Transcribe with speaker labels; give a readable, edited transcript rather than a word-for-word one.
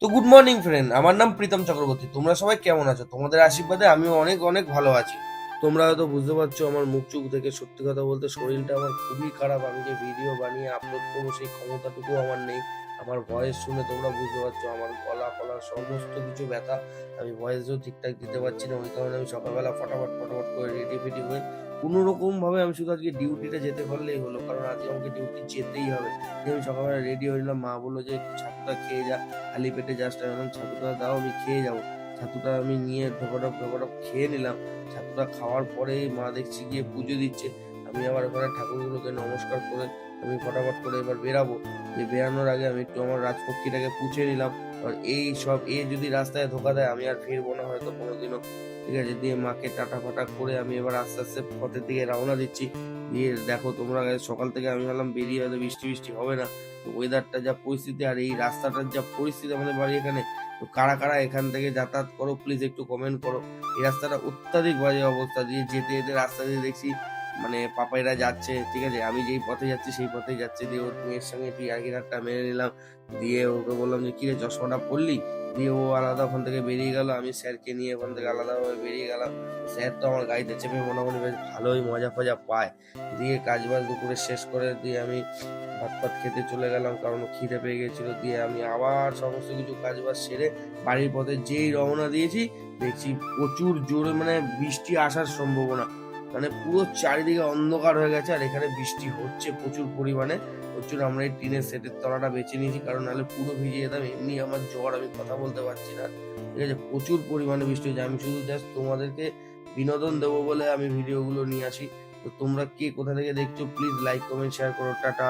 Speaker 1: তো good morning friend, আমার নাম প্রীতম চক্রবর্তী। তোমরা সবাই কেমন আছো? তোমাদের আশীর্বাদে আমি অনেক অনেক ভালো আছি। তোমরা হয়তো বুঝতে পারছো আমার মুখ চুখ থেকে, সত্যি কথা বলতে শরীরটা আমার খুবই খারাপ। আমি যে ভিডিও বানিয়ে আপলোড করবো সেই ক্ষমতাটুকু আমার নেই। আমার ভয়েস শুনে তোমরা বুঝতে পারছো আমার গলা ফলা সমস্ত কিছু ব্যথা। আমি ভয়েসও ঠিকঠাক দিতে পারছি না, ওই কারণে আমি সকালবেলা ফটাফট ফটাফট করে রেডি ফেডি হয়ে কোনো রকম ভাবে আমি শুধু আজকে ডিউটিটা যেতে পারলেই হলো, কারণ আজকে আমাকে ডিউটি যেতেই হবে। দিয়ে আমি সকালবেলা রেডি হয়ে নিলাম। মা বললো যে একটু ছাতুটা খেয়ে যা, খালি পেটে জাস্ট। আমি বললাম ছাতুটা দাও, আমি খেয়ে যাবো। ছাতুটা আমি নিয়ে ঢোকাঢপ ঢোকাঢপ খেয়ে নিলাম। ছাতুটা খাওয়ার পরেই মা দেখছি গিয়ে পুজো দিচ্ছে। আমি আবার ওখানে ঠাকুরগুলোকে নমস্কার করে আমি ফটাফট করে এবার বেরাবো। যে বেরানোর আগে আমি একটু আমার রাজপক্ষীটাকে পুছে নিলাম। আর এই সব যদি রাস্তায় ধোকা দেয় আমি আর ফিরবো না হয়তো কোনোদিনও। ঠিক আছে, দিয়ে মাকে টাটা ফাটা করে আমি এবার আস্তে আস্তে পথের দিকে রওনা দিচ্ছি। দিয়ে দেখো তোমরা সকাল থেকে আমি ভাবলাম বেরিয়ে হয়তো বৃষ্টি বৃষ্টি হবে না, ওয়েদারটা যা পরিস্থিতি আর এই রাস্তাটার যা পরিস্থিতি আমাদের বাড়ি এখানে, তো কারা কারা এখান থেকে যাতায়াত করো প্লিজ একটু কমেন্ট করো। এই রাস্তাটা অত্যাধিক বাজে অবস্থা, দিয়ে যেতে যেতে রাস্তা দিয়ে দেখছি মানে পাপাইরা যাচ্ছে। ঠিক আছে, আমি যেই পথে যাচ্ছি সেই পথেই যাচ্ছে। দিয়ে ওর মেয়ের সঙ্গে একটু ইয়ার্কিটারটা মেরে নিলাম। দিয়ে ওকে বললাম যে কিরে চশমাটা পরলি? দিয়ে ও আলাদা ওখান থেকে বেরিয়ে গেল, আমি স্যারকে নিয়ে ওখান থেকে আলাদাভাবে বেরিয়ে গেলাম। স্যার তো আমার গাড়িতে চেপে মোটামুটি বেশ ভালোই মজা ফজা পায়। দিয়ে কাজ বাজ দুপুরে শেষ করে দিয়ে আমি ভাত ফাত খেতে চলে গেলাম, কারণ খিদে পেয়ে গেছিল। দিয়ে আমি আবার সমস্ত কিছু কাজ বাজ সেরে বাড়ির পথে যেই রওনা দিয়েছি, দেখছি প্রচুর জোরে মানে বৃষ্টি আসার সম্ভাবনা। মানে পুরো চারিদিকে অন্ধকার হয়ে গেছে, আর এখানে বৃষ্টি হচ্ছে প্রচুর পরিমাণে। প্রচুর আমরা এই টিনের সেটের তলাটা বেছে নিয়েছি, কারণ নাহলে পুরো ভিজে যেতাম। এমনি আমার জ্বর, আমি কথা বলতে পারছি না। ঠিক আছে, প্রচুর পরিমাণে বৃষ্টি হচ্ছে। আমি শুধু জাস্ট তোমাদেরকে বিনোদন দেবো বলে আমি ভিডিওগুলো নিয়ে আসি। তো তোমরা কে কোথা থেকে দেখছো প্লিজ লাইক কমেন্ট শেয়ার করো। টাটা।